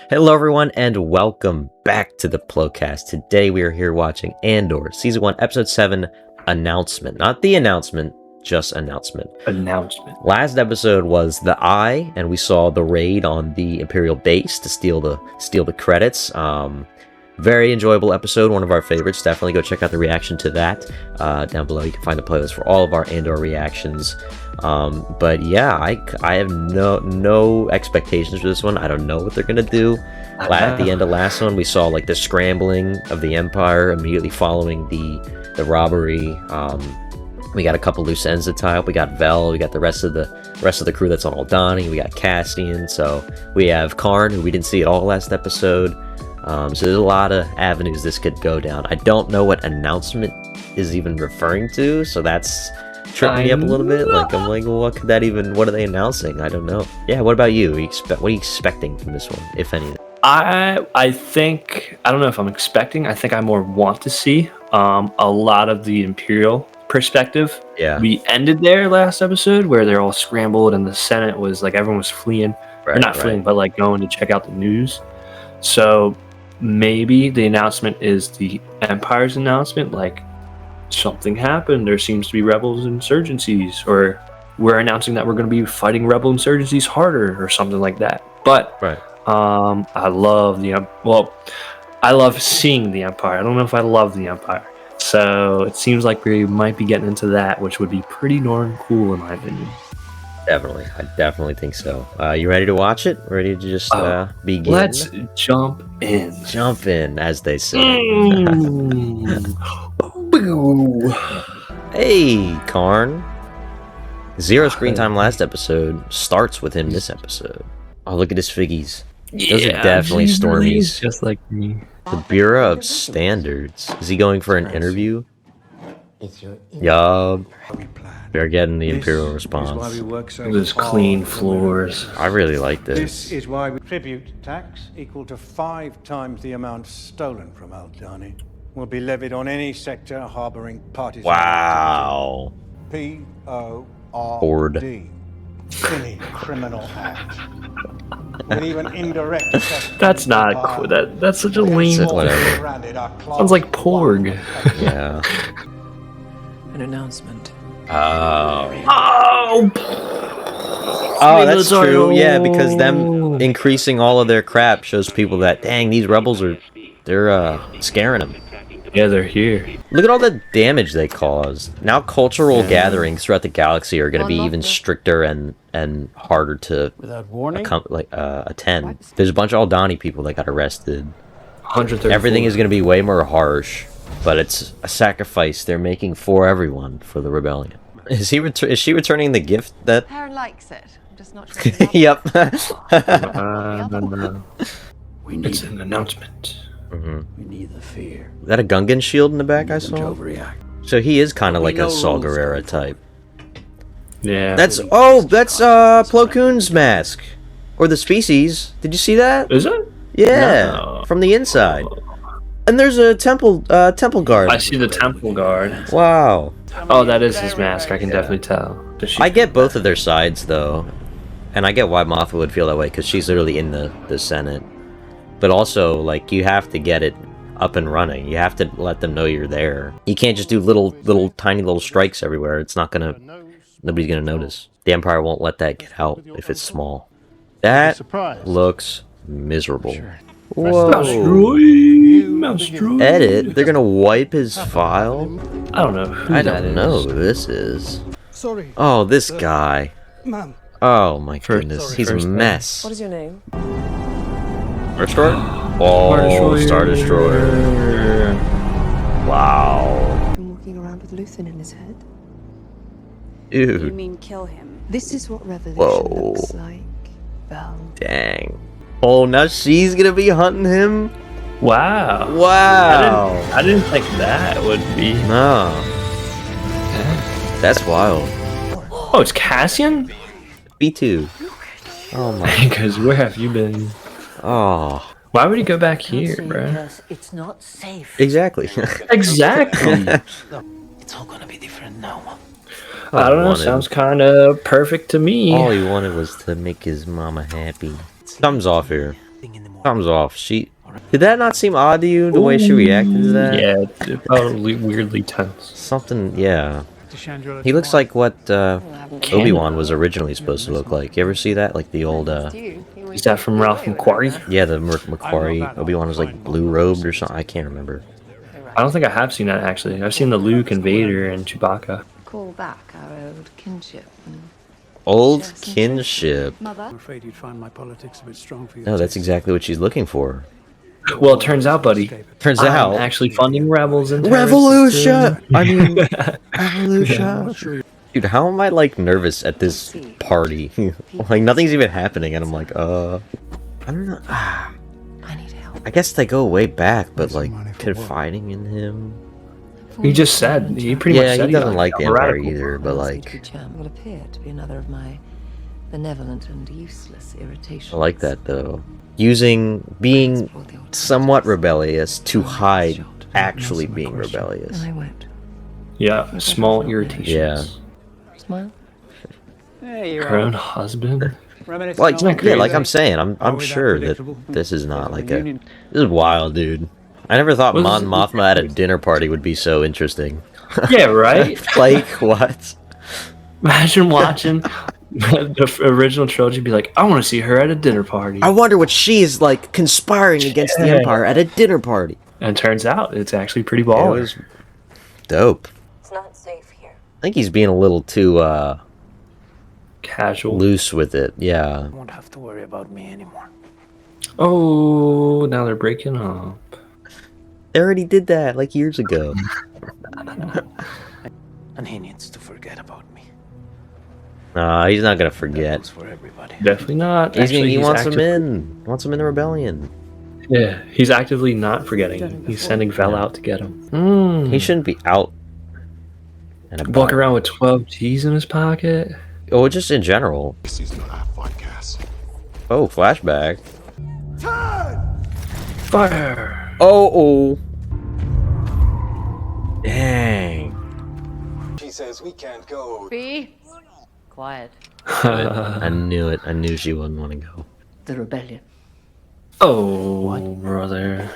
Hello everyone and welcome back to the Plocast. Today we are here watching Andor, Season 1, Episode 7, Announcement. Not the announcement, just announcement. Last episode was the Eye, and we saw the raid on the Imperial base to steal the credits. Very enjoyable episode, one of our favorites. Definitely go check out the reaction to that. Down below you can find the playlist for all of our Andor reactions. But yeah, I have no expectations for this one. I don't know what they're gonna do. At the end of last one, we saw like the scrambling of the Empire immediately following the robbery. We got a couple loose ends to tie up. We got Vel. We got the rest of the crew that's on Aldhani. We got Castian. So we have Karn, who we didn't see at all last episode. So there's a lot of avenues this could go down. I don't know what announcement is even referring to, so that's tripping me up a little bit. Like, I'm like, well, what are they announcing? I don't know. Yeah, what about you? What are you expecting from this one, if anything? I think, I don't know if I'm expecting, I think I more want to see a lot of the Imperial perspective. Yeah. We ended there last episode where they're all scrambled and the Senate was like, everyone was fleeing. Right, or not fleeing, but like going to check out the news. So maybe the announcement is the Empire's announcement, like something happened, there seems to be rebels insurgencies, or we're announcing that we're going to be fighting rebel insurgencies harder or something like that. But right. I love I love seeing the Empire. I don't know if I love the Empire, so it seems like we might be getting into that, which would be pretty darn cool in my opinion. Definitely. I definitely think so. You ready to watch it? Ready to just begin? Let's jump in. Jump in, as they say. Hey, Karn. Zero screen time last episode starts with him this episode. Oh, look at his figgies. Those are definitely Stormies. Just like me. The Bureau of Standards. Is he going for an interview? Yup. We're getting the Imperial response. Those clean floors. I really like this. This is why we tribute tax equal to 5 times the amount stolen from Aldhani will be levied on any sector harboring partisan. Wow. P-O-R-D. Any criminal act. With even indirect. That's not cool. That's such a lame. Sounds like Porg. Yeah. An announcement. Oh, that's true. Yeah, because them increasing all of their crap shows people that, dang, these rebels they're scaring them. Yeah, they're here. Look at all the damage they cause. Now cultural gatherings throughout the galaxy are going to be even stricter and harder to attend. There's a bunch of Aldhani people that got arrested. 134. Everything is going to be way more harsh. But it's a sacrifice they're making for everyone for the rebellion. Is she returning the gift that? Aaron likes it. I'm just not sure. Yep. We need an announcement. Mm-hmm. We need the fear. Is that a Gungan shield in the back I saw? So he is kind of like a Saw Gerrera type. Yeah. That's Plo Koon's mask, or the species. Did you see that? Is it? Yeah, no. From the inside. And there's a temple guard. I see the temple guard. Wow. Oh, that is his mask. I can definitely tell. I get both of their sides though, and I get why Mothra would feel that way because she's literally in the Senate. But also, like, you have to get it up and running. You have to let them know you're there. You can't just do tiny little strikes everywhere. It's not nobody's gonna notice. The Empire won't let that get out if it's small. That looks miserable. Whoa. Mouse droid. Edit? They're gonna wipe his file? I don't know who I don't know who this is. Sorry. Oh, this guy. Ma'am. Oh my goodness. He's a mess. What is your name? Star Destroyer? Oh, Star Destroyer. Wow. Been walking around with Luthen in his head. Dude. You mean kill him? This is what revolution Whoa. looks like. Val. Dang. Oh, now she's gonna be hunting him? Wow. Wow. I didn't think that would be. No. That's wild. Oh, it's Cassian? B2. Oh my. Because where have you been? Oh. Why would he go back here, bro? It's not safe. Exactly. Exactly. It's all gonna be different now. I don't know. Sounds kind of perfect to me. All he wanted was to make his mama happy. Thumbs off here. Thumbs off. Did that not seem odd to you, the way she reacted to that? Yeah, it felt weirdly tense. Something, yeah. He looks like what Obi-Wan was originally supposed to look like. You ever see that? Like the old, Is that from Ralph McQuarrie? Yeah, the McQuarrie. Obi-Wan was like blue-robed or something. I can't remember. I don't think I have seen that, actually. I've seen the Luke and Vader and Chewbacca. Call back our old kinship. Old kinship. Mother? I'm afraid you'd find my politics a bit strong for you. No, that's exactly what she's looking for. Well, it turns out, buddy, Turns I'm out. actually funding rebels and terrorists Revolution! too. I mean, revolution. Dude, how am I, like, nervous at this party? Like, nothing's even happening, and I'm like, I don't know. I need help. I guess they go way back, but, like, confiding in him. He just said, he pretty much Yeah, said he doesn't like the Empire radical. either, but, like, Will appear to be another of my benevolent and useless irritations. I like that, though. Being somewhat rebellious to hide actually being rebellious. And I won't. Yeah, small irritations. Yeah. Smile. Her own husband. Like, yeah, like I'm saying, I'm sure that this is not like this is wild, dude. I never thought Mon Mothma at a dinner party would be so interesting. Yeah, right? Like, what? Imagine watching the original trilogy and be like, I want to see her at a dinner party. I wonder what she is like conspiring against the Empire at a dinner party. And it turns out it's actually pretty It baller. was dope. It's not safe here. I think he's being a little too Casual. loose with it. Yeah. You won't have to worry about me anymore. Oh, now they're breaking up. They already did that like years ago. And he needs to forget about me. Nah, he's not gonna That forget. goes for everybody. Definitely not. He wants him in. Wants him in the rebellion. Yeah, he's actively not forgetting. He's sending Vel out to get him. He shouldn't be out. And Walk around with 12 G's in his pocket. Oh, just in general. Oh, flashback. Fire! Oh. Dang. She says we can't go. Be quiet. I knew it. I knew she wouldn't want to go. The rebellion. Oh, brother.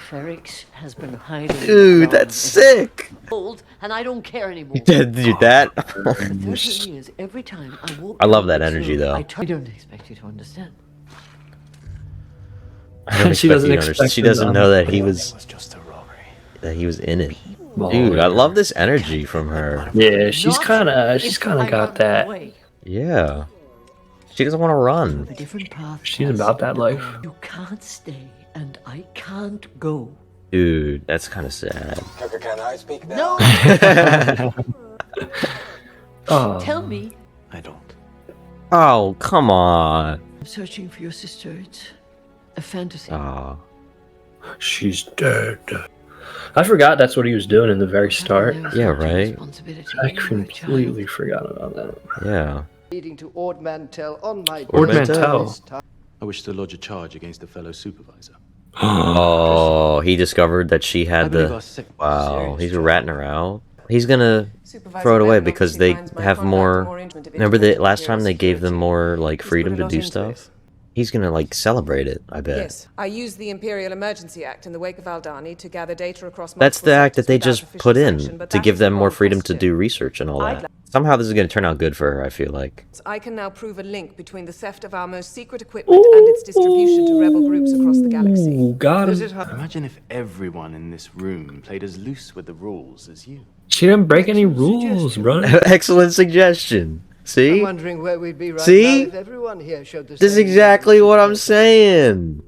Ferrix has been hiding. Dude, around that's as sick. old, and I don't care anymore. Dude, that. 30 years, every time I walk I love down that the energy, street, though. I don't expect you to understand. I don't She expect doesn't you to understand. expect She him doesn't to know that It was just a robbery. he was in it. Baller. Dude, I love this energy from her. Yeah, she's Not kind of if I got run that. away. Yeah. She doesn't want to run. A different path. She's has about that to life. go. You can't stay, and I can't go. Dude, that's kind of sad. Can I speak now? No, Oh, tell me. I don't. Oh, come on. I'm searching for your sister. It's a fantasy. Oh. she's dead. I forgot that's what he was doing in the very start. Yeah, right. I completely forgot about that. Yeah. Leading to Ord Mantell on my Ord Mantell. Mantell. I wish to lodge a charge against a fellow supervisor. Oh, he discovered that she I had believe the. our sick Wow, he's ratting her out. He's gonna throw it away because they have more. Remember the last time they gave them more like freedom to do stuff? He's gonna like celebrate it, I bet. Yes, I used the Imperial Emergency Act in the wake of Aldani to gather data across. That's the act that they just put in to give them more freedom to do. do research and all that. Somehow this is gonna turn out good for her, I feel like. I can now prove a link between the theft of our most secret equipment and its distribution to rebel groups across the galaxy. Ooh, got him. Imagine if everyone in this room played as loose with the rules as you. She didn't break any rules, bro. Excellent suggestion. I'm See? wondering where we'd be right See? now if everyone here showed the This is same exactly what I'm saying.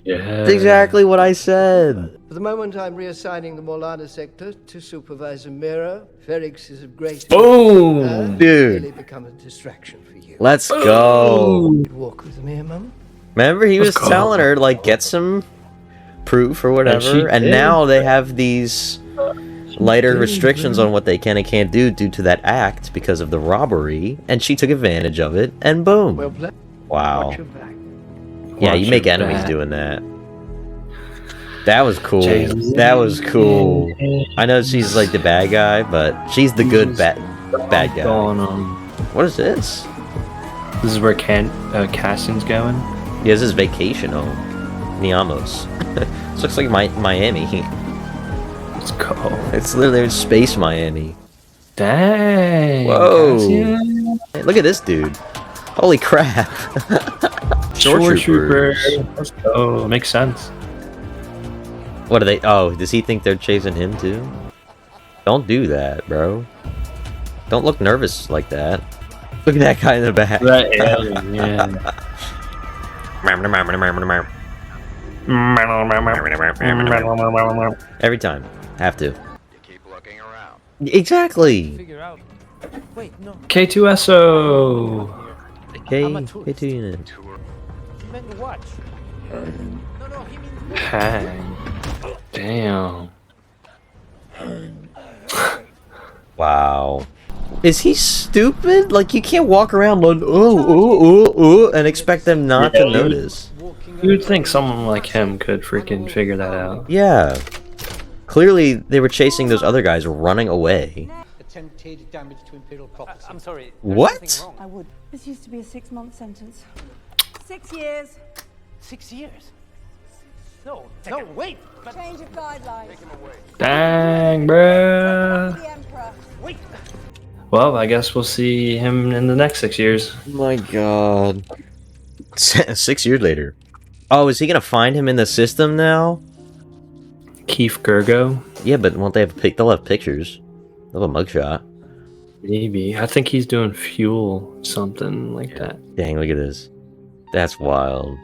Yeah. That's exactly what I said. For the moment, I'm reassigning the Morlana sector to Supervisor Mira. Ferrix is of great Boom! Dude. Really become a distraction for you. Let's go. Walk with me, Mum. Remember, he was Let's go. telling her, like, get some proof or And she whatever, and did. now they have these lighter restrictions on what they can and can't do due to that act because of the robbery, and she took advantage of it, and boom. Well played. Wow. Watch your back. Yeah, you Watch make your enemies back. doing that. That was cool. Jeez. That was cool. I know she's like the bad guy, but she's the good bad guy. Going on. What is this? This is where casting's going. He has his vacation home. Niamos. This looks like Miami. Let's go. It's literally space Miami. Dang. Whoa. Hey, look at this dude. Holy crap. Shore Trooper. Let's go. Makes sense. What are they? Oh, does he think they're chasing him too? Don't do that, bro. Don't look nervous like that. Look at that guy in the back. That alien, yeah. Every time. Have to. Keep looking around. Exactly. K2SO. K2 unit. Hang. Damn. Wow. Is he stupid? Like, you can't walk around like, and expect them not to notice. You would think someone like him could freaking figure that out. Yeah. Clearly, they were chasing those other guys running away. Attempted damage to imperial property. I'm sorry. What? I would. This used to be a 6-month sentence. 6 years. 6 years? No, wait! Change of guidelines. Dang, bruh. The Emperor. Wait! Well, I guess we'll see him in the next 6 years. Oh my god. 6 years later. Oh, is he gonna find him in the system now? Keith Gergo? Yeah, but won't they have they'll have pictures. They'll have a mugshot. Maybe. I think he's doing fuel, something like that. Dang, look at this. That's wild.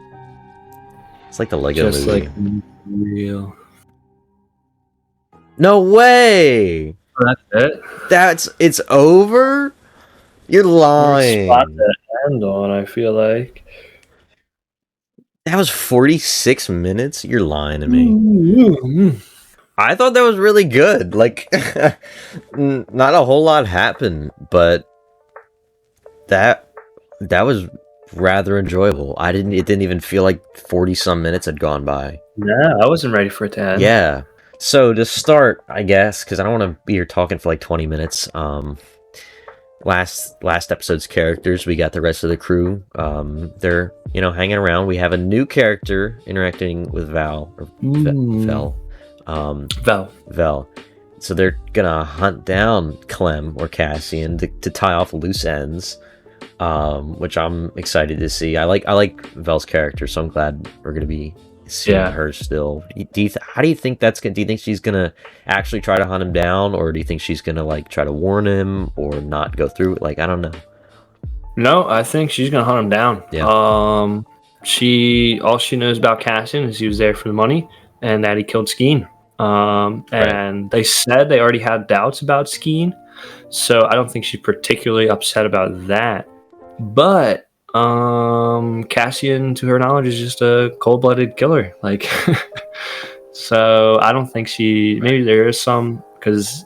It's like the Lego Just movie. like real. No way! That's it? It's over? You're lying. Spot to end on, I feel like. That was 46 minutes? You're lying to me. I thought that was really good. Like, not a whole lot happened, but that was rather enjoyable. It didn't even feel like 40-some minutes had gone by. No, I wasn't ready for it to end. Yeah. So to start, I guess, because I don't want to be here talking for like 20 minutes. Last episode's characters, we got the rest of the crew. They're hanging around. We have a new character interacting with Val. Vel. So they're gonna hunt down Clem or Cassian to tie off loose ends, which I'm excited to see. I like Vel's character, so I'm glad we're gonna be seeing her still. How do you think that's gonna? Do you think she's gonna actually try to hunt him down, or do you think she's gonna like try to warn him or not go through it? Like, I don't know. No, I think she's gonna hunt him down. Yeah. All she knows about Cassian is he was there for the money and that he killed Skeen. And they said they already had doubts about Skeen, so I don't think she's particularly upset about that. But Cassian, to her knowledge, is just a cold-blooded killer. Like, so I don't think maybe there is some, because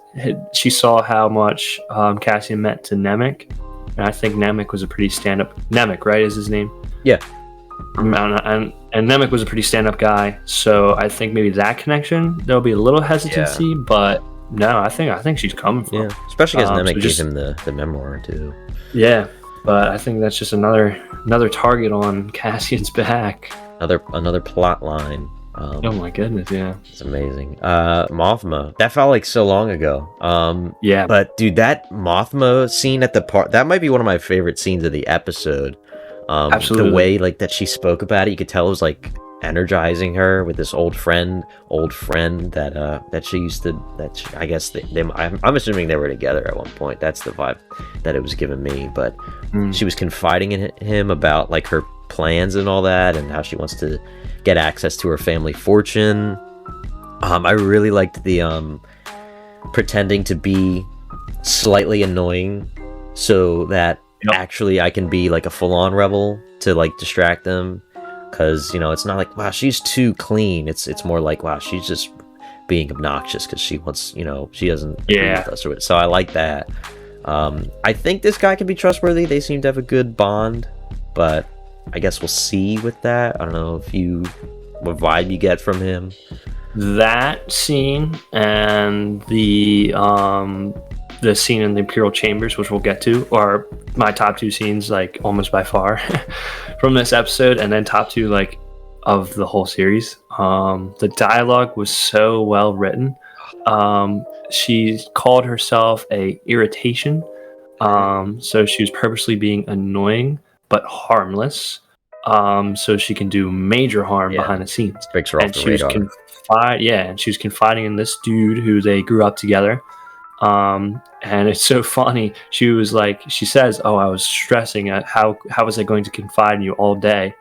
she saw how much Cassian meant to Nemec, and I think Nemec was a pretty stand-up. Nemec, right, is his name? Yeah. And Nemec was a pretty stand-up guy, so I think maybe that connection there'll be a little hesitancy, but no, I think she's coming for him. Especially because Nemec gave him the memoir too. Yeah, but I think that's just another target on Cassian's back. Another plot line. Oh my goodness, yeah, it's amazing. Mothma, that felt like so long ago. Yeah, but dude, that Mothma scene at the park, that might be one of my favorite scenes of the episode. Absolutely. The way like that she spoke about it, you could tell it was like energizing her with this old friend that she used to. I guess I'm assuming they were together at one point. That's the vibe that it was giving me. But she was confiding in him about like her plans and all that, and how she wants to get access to her family fortune. I really liked the pretending to be slightly annoying so that actually I can be like a full-on rebel to like distract them, because it's not like, wow, she's too clean. It's more like, wow, she's just being obnoxious because she wants, she doesn't agree with us. So I like that. I think this guy can be trustworthy. They seem to have a good bond, but I guess we'll see with that. I don't know what vibe you get from him. That scene and the scene in the Imperial Chambers, which we'll get to, are my top two scenes, like almost by far, from this episode, and then top 2 like of the whole series. The dialogue was so well written. She called herself a irritation. So she was purposely being annoying but harmless. So she can do major harm behind the scenes. Breaks her off the radar. And she was confiding in this dude who they grew up together. And it's so funny. She says, "Oh, I was stressing. How was I going to confide in you all day?"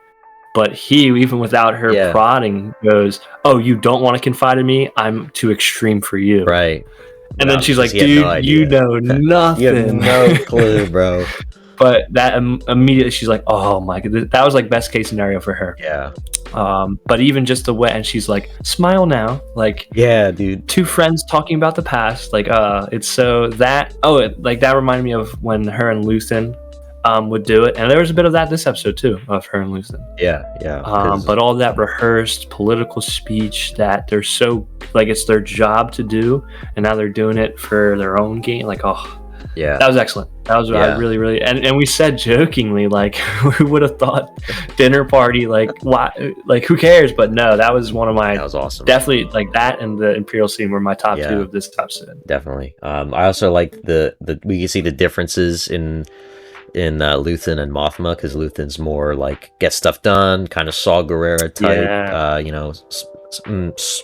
But he, even without her prodding, goes, "Oh, you don't want to confide in me? I'm too extreme for you." Right. And then she's like, "Dude, you know nothing. You have no clue, bro." But that immediately, she's like, "Oh my god," that was like best case scenario for her. Yeah. But even just the way, and she's like, "Smile now," like, yeah, dude. 2 friends talking about the past, like, it's so that. That reminded me of when her and Luthen would do it, and there was a bit of that this episode too, of her and Luthen. Yeah. But all that rehearsed political speech that they're so like it's their job to do, and now they're doing it for their own game. Like, yeah, that was excellent. That was really, really, and we said jokingly, like, who would have thought dinner party, like, why, like, who cares? But no, that was one of my. That was awesome. Definitely, like that and the Imperial scene were my top 2 of this episode. Definitely. I also like the we can see the differences in Luthen and Mothma, because Luthen's more like get stuff done, kind of Saw Gerrera type.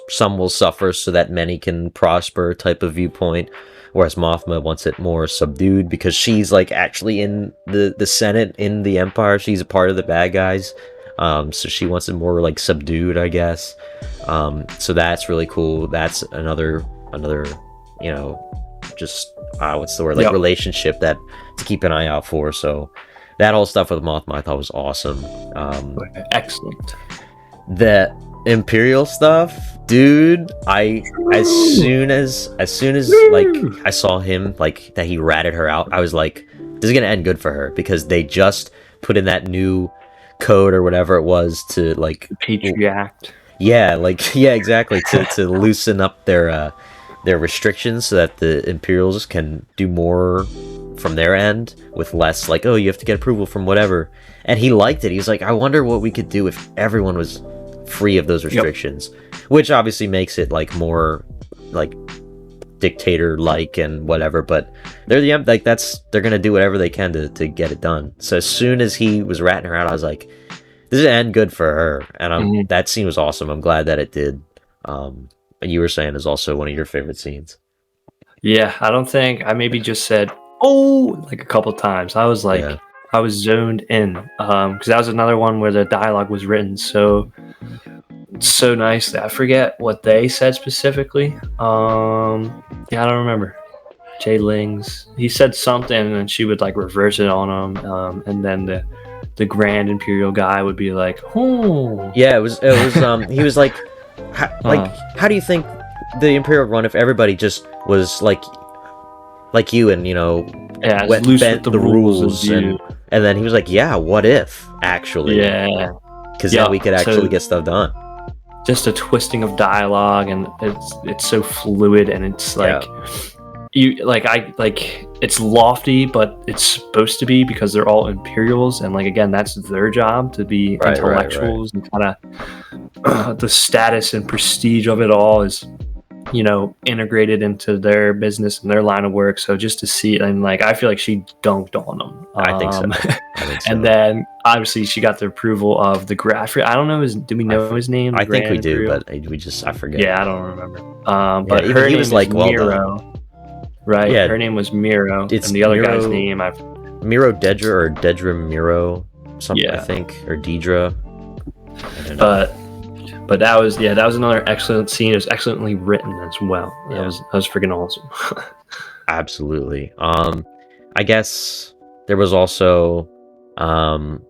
Some will suffer so that many can prosper type of viewpoint, whereas Mothma wants it more subdued because she's like actually in the Senate in the Empire. She's a part of the bad guys, so she wants it more like subdued, I guess. So that's really cool. That's another just what's the word, like relationship that to keep an eye out for. So that whole stuff with Mothma I thought was awesome. Excellent. The Imperial stuff, dude, as soon as like I saw him, like that he ratted her out, I was like, this is gonna end good for her, because they just put in that new code or whatever it was to like Patriot Act. Exactly, to loosen up their restrictions so that the Imperials can do more from their end with less like, oh, you have to get approval from whatever. And he liked it. He was like, I wonder what we could do if everyone was free of those restrictions, which obviously makes it like more like dictator like and whatever, but they're gonna do whatever they can to get it done. So as soon as he was ratting her out, I was like, this is end good for her. And that scene was awesome. I'm glad that it did. You were saying is also one of your favorite scenes. Yeah, I don't think I maybe just said like a couple times. I was like, I was zoned in, because that was another one where the dialogue was written so nicely. I forget what they said specifically. I don't remember. Jay Ling's, he said something and then she would like reverse it on him, and then the Grand Imperial guy would be like, oh yeah, it was he was like, how do you think the Imperial would run if everybody just was like you and bent the rules and then he was like, yeah, what if actually, because then we could actually get stuff done. Just a twisting of dialogue, and it's so fluid, and it's like it's lofty, but it's supposed to be, because they're all Imperials, and like again, that's their job to be intellectuals, and kind of the status and prestige of it all is integrated into their business and their line of work. So just to see it, and like I feel like she dunked on them. I think so. And then obviously she got the approval of the I don't know do we know his name? I think we do, but I forget. Yeah, I don't remember. But her name was like Miro, right? Yeah, her name was Miro, and the other guy's name Miro Dedra or Dedra Miro something, I think, or Dedra. I don't know. But that was another excellent scene. It was excellently written as well. That was freaking awesome. Absolutely. I guess there was also Marva.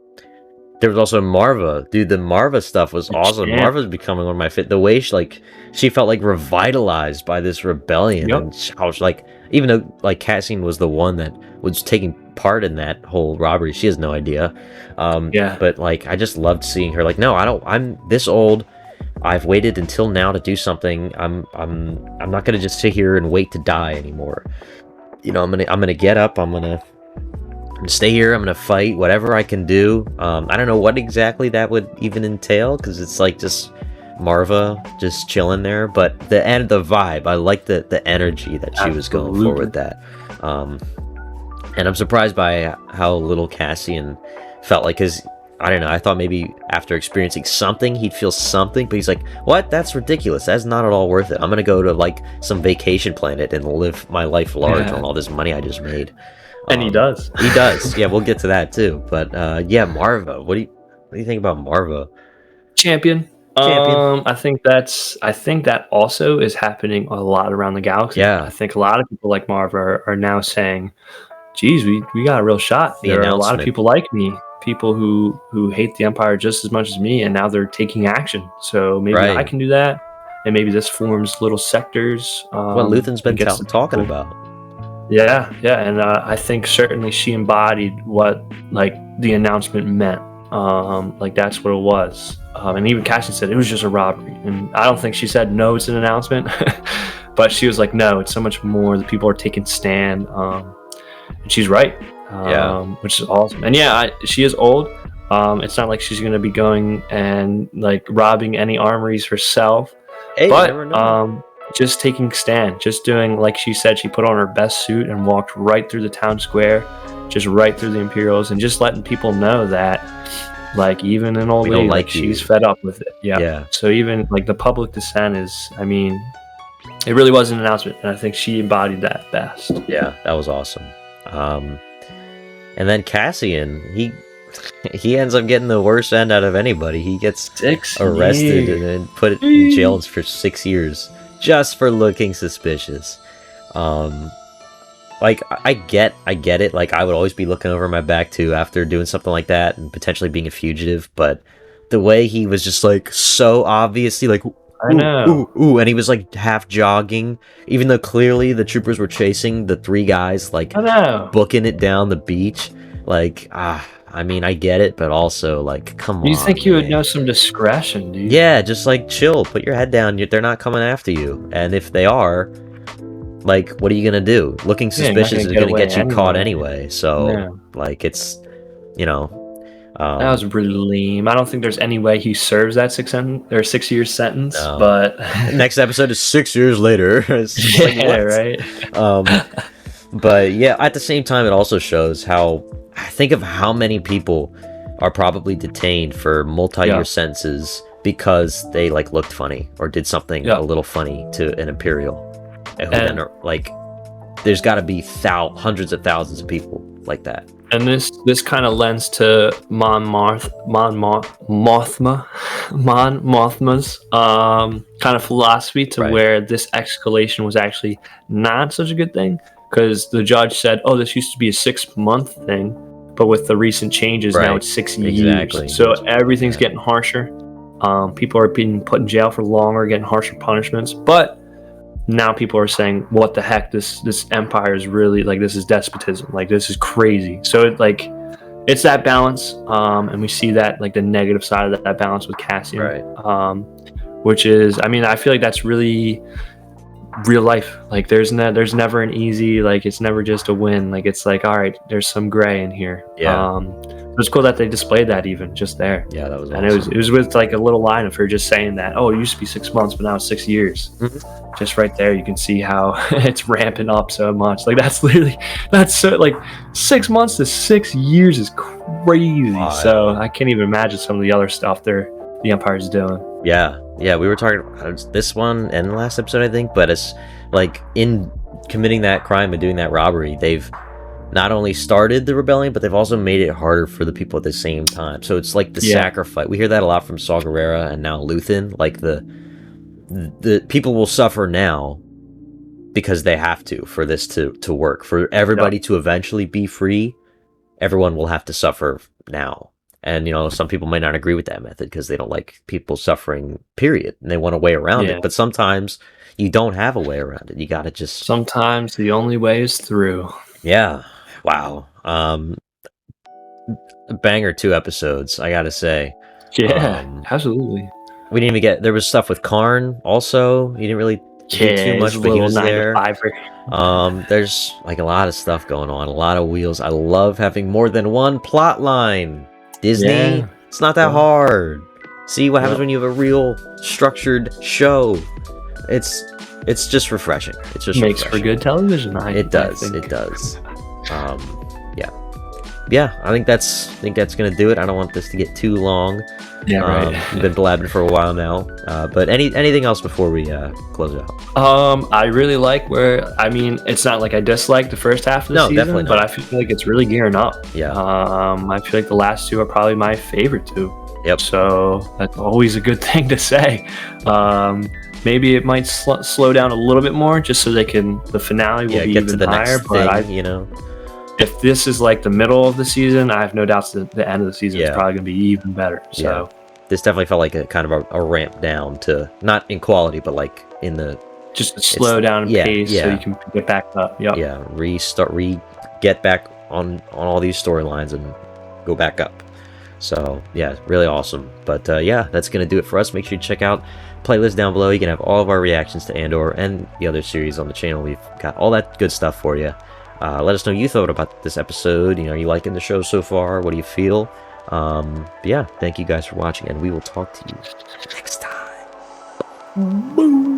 Dude, the Marva stuff was awesome. Yeah. Marva's becoming one of my the way she felt like revitalized by this rebellion. Yep. And I was like, even though like Cassian was the one that was taking part in that whole robbery, she has no idea. But like I just loved seeing her like, no, I'm this old. I've waited until now to do something. I'm not gonna just sit here and wait to die anymore. I'm gonna get up. I'm gonna gonna stay here. I'm gonna fight whatever I can do. I don't know what exactly that would even entail, because it's like just Marva just chilling there. But the vibe, I like the energy that she was going for with that. And I'm surprised by how little Cassian felt like, because I don't know, I thought maybe after experiencing something he'd feel something, but he's like, what? That's ridiculous. That's not at all worth it. I'm gonna go to like some vacation planet and live my life large on all this money I just made. And he does. He does. Yeah, we'll get to that too. But yeah, Marva. What do you think about Marva? Champion. I think that also is happening a lot around the galaxy. Yeah. I think a lot of people like Marva are now saying, geez, we got a real shot. There are a lot of people like me, people who hate the Empire just as much as me, and now they're taking action. So maybe I can do that, and maybe this forms little sectors. What Luthen's been talking about. Yeah, and I think certainly she embodied what like the announcement meant. Like that's what it was. And even Cassian said it was just a robbery, and I don't think she said no, it's an announcement, but she was like, no, it's so much more. The people are taking stand, and she's right. Which is awesome. And she is old. It's not like she's going to be going and like robbing any armories herself, but just taking stand, just doing like she said. She put on her best suit and walked right through the town square, just right through the Imperials, and just letting people know that like even an old lady, like she's fed up with it. Yeah. So even like the public dissent is, I mean, it really was an announcement, and I think she embodied that best. Yeah, that was awesome. And then Cassian, he ends up getting the worst end out of anybody. He gets arrested and then put in jail for 6 years just for looking suspicious. Like I get it. Like I would always be looking over my back too after doing something like that and potentially being a fugitive. But the way he was just like so obviously like, I know. Ooh, and he was like half jogging, even though clearly the troopers were chasing the three guys, like booking it down the beach. Like, I mean, I get it, but also like, come on. You think you would know some discretion, dude? Yeah, just like chill, put your head down. They're not coming after you, and if they are, like, what are you gonna do? Looking suspicious is gonna get you caught anyway. So, like, it's, you know. That was really lame. I don't think there's any way he serves that 6 year sentence. No. But next episode is 6 years later. Right. But yeah, at the same time, it also shows how, think of how many people are probably detained for multi-year sentences because they like looked funny or did something a little funny to an Imperial. And then, like, there's got to be hundreds of thousands of people like that. And this kind of lends to Mon Mothma's kind of philosophy to where this escalation was actually not such a good thing, because the judge said, "Oh, this used to be a 6-month thing, but with the recent changes now it's 6 years. So everything's getting harsher. People are being put in jail for longer, getting harsher punishments, but." Now people are saying, what the heck, this empire is really, like, this is despotism, like, this is crazy. So it's that balance, and we see that, like, the negative side of that balance with Cassian, which is, I mean, I feel like that's really real life. Like, there's never an easy, like, it's never just a win. Like, it's like, all right, there's some gray in here. It was cool that they displayed that even just there. Yeah, that was awesome. And it was with like a little line of her just saying that, oh, it used to be 6 months, but now it's 6 years. Just right there, you can see how it's ramping up so much. Like that's so like 6 months to 6 years is crazy. So I can't even imagine some of the other stuff the Empire's doing. Yeah, we were talking about this one and the last episode, I think, but it's like in committing that crime and doing that robbery, they've not only started the rebellion, but they've also made it harder for the people at the same time. So it's like the sacrifice. We hear that a lot from Saw Gerrera and now Luthen. Like the people will suffer now because they have to for this to work. For everybody to eventually be free, everyone will have to suffer now. And, you know, some people might not agree with that method because they don't like people suffering, period. And they want a way around it. But sometimes you don't have a way around it. You got to just... Sometimes the only way is through. Yeah. Wow. Banger 2 episodes, I gotta say. Yeah, absolutely. We didn't even get... There was stuff with Karn also. You didn't really too much, but he was there. 9-to-5-er. There's like a lot of stuff going on, a lot of wheels. I love having more than one plot line. Disney, it's not that hard. See what happens when you have a real structured show. It's just refreshing. It just makes for good television. It does. Yeah. I think that's gonna do it. I don't want this to get too long. Yeah, right. We've been blabbing for a while now. But anything else before we close it out? I really like it's not like I dislike the first half of the season, definitely not. But I feel like it's really gearing up. Yeah. I feel like the last two are probably my favorite two. Yep. So that's always a good thing to say. Maybe it might slow down a little bit more, just so the finale will be get even to the higher. next But thing, if this is like the middle of the season, I have no doubts that the end of the season is probably going to be even better. So this definitely felt like a kind of a ramp down to, not in quality, but like in the just a slow down in pace so you can get back up. Yep. Yeah, get back on all these storylines and go back up. So yeah, really awesome. But that's gonna do it for us. Make sure you check out playlist down below. You can have all of our reactions to Andor and the other series on the channel. We've got all that good stuff for you. Let us know what you thought about this episode. Are you liking the show so far? What do you feel? Thank you guys for watching, and we will talk to you next time. Boom.